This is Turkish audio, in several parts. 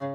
Dede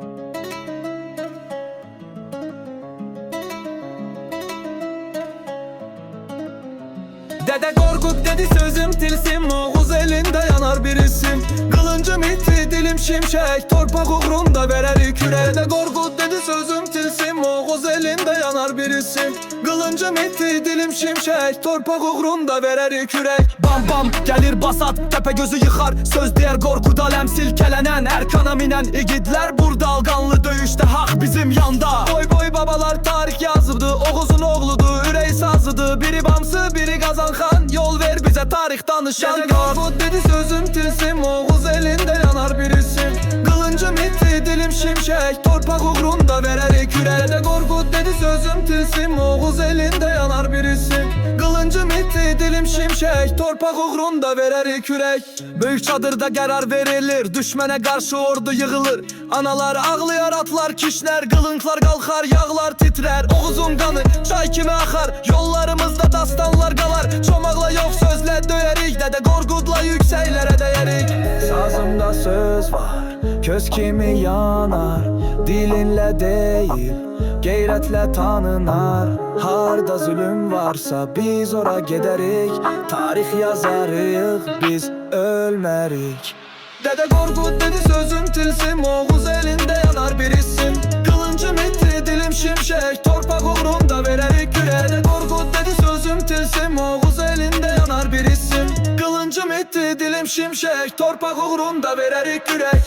Korkut dedi sözüm tilsim, Oğuz elinde yanar bir isim. Kılıncım iti dilim şimşek, torpak uğrunda verer küre. Dede Korkut dedi sözüm tilsim, Oğuz elinde yanar bir isim. Kılıncım iti dilim şimşek, torpak uğrunda verer kürek. Bam bam gelir basat, tepe gözü yıkar. Söz diğer Korkut alem silkelenen, Erkan'a minen igidler burada. Alganlı döyüşte hak bizim yanda. Boy boy babalar tarih yazıdı, Oğuz'un oğludu, Ürey sazıdı. Biri Bamsı biri Kazan Han, yol ver bize tarih danışan. Dede Korkut dedi sözüm tilsim, Oğuz elinde yanar bir isim. Kılıncım iti dilim şimşek, torpak uğrunda verer küre. Dede Korkut dedi sözüm tilsim, Oğuz elinde yanar bir isim. Kılıncım iti dilim şimşek, torpak uğrunda verer kürek. Büyük çadırda karar verilir, düşmene karşı ordu yığılır. Analar ağlayar, atlar kişner, kılınklar kalkar, yağlar titrer. Oğuz'un kanı çay kimi akar, yollarımızda dastanlar kalar. Çomakla yok sözle döyerik, Dede Korkut'la yükseklere değerik. Sazımda söz var, köz kimi yanar, dilinle değil gayretle tanınar. Harda zulüm varsa biz ora giderik, tarih yazarıq biz ölmerik. Dede Korkut dedi sözüm tilsim, Oğuz elinde yanar bir isim. Kılıncım iti dilim şimşek, torpak uğrunda verer küre. Dede Korkut dedi sözüm tilsim, Oğuz elinde yanar bir isim. Kılıncım iti dilim şimşek, torpak uğrunda verer kürek.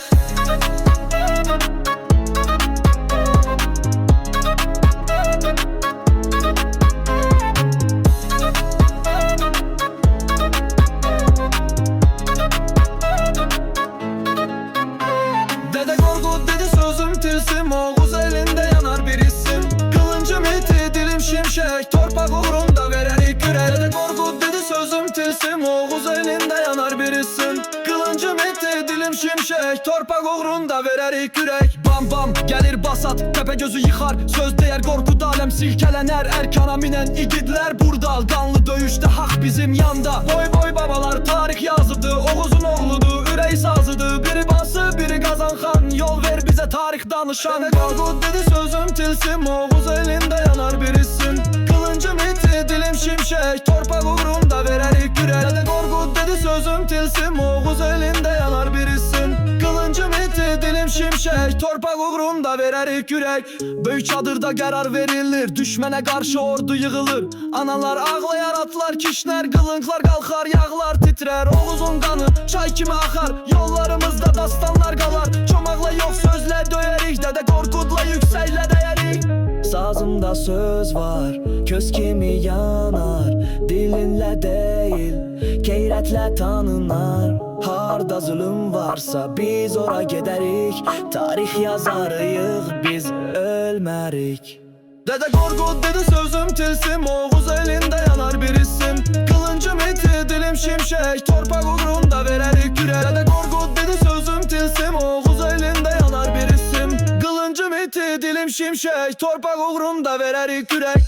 Dede Korkut dedi sözüm tilsim, Oğuz elinde yanar bir isim. Kılıncım iti dilim şimşek, torpak uğrunda verer küre. Dede Korkut dedi sözüm tilsim, Oğuz elinde yanar bir isim. Kılıncım iti dilim şimşek, torpak uğrunda verer kürek. Bam bam gelir basat, tepe gözü yıkar. Söz değer Korkut alem silkelener, Erkan'a minen igidler burada. Kanlı döyüşte hak bizim yanda. Boy boy babalar tarih yazıdı, Oğuz'un oğludu, Ürey sazıdı. Biri Bamsı biri Kazan Han, yol ver bize tarih danışan. Dede Korkut dedi sözüm tilsim, Oğuz elinde yanar bir isim. Kılıncım iti dilim şimşek, torpak uğrunda verer küre. Dede Korkut dedi sözüm tilsim, Oğuz elinde yanar bir isim. Kılıncım iti dilim şimşek, torpak uğrunda verer kürek. Büyük çadırda karar verilir, düşmene karşı ordu yığılır. Analar ağlayar, atlar kişner, kılınklar kalkar, yağlar titrer. Oğuz'un kanı çay kimi akar, yollarımızda dastanlar kalar. Çomakla yok sözle döyerik, Dede Korkut'la yükseyle değerik. Sazımda söz var, köz kimi yanar, dilinle değil gayretle tanınar. Harda zulüm varsa biz ora giderik, tarih yazarıq biz ölmerik. Dede Korkut dedi sözüm tilsim, Oğuz elinde yanar bir isim. Kılıncım iti dilim şimşek, torpak uğrunda verer küre. Dede Korkut dedi sözüm tilsim, Oğuz elinde yanar bir isim. Kılıncım iti dilim şimşek, torpak uğrunda verer kürek.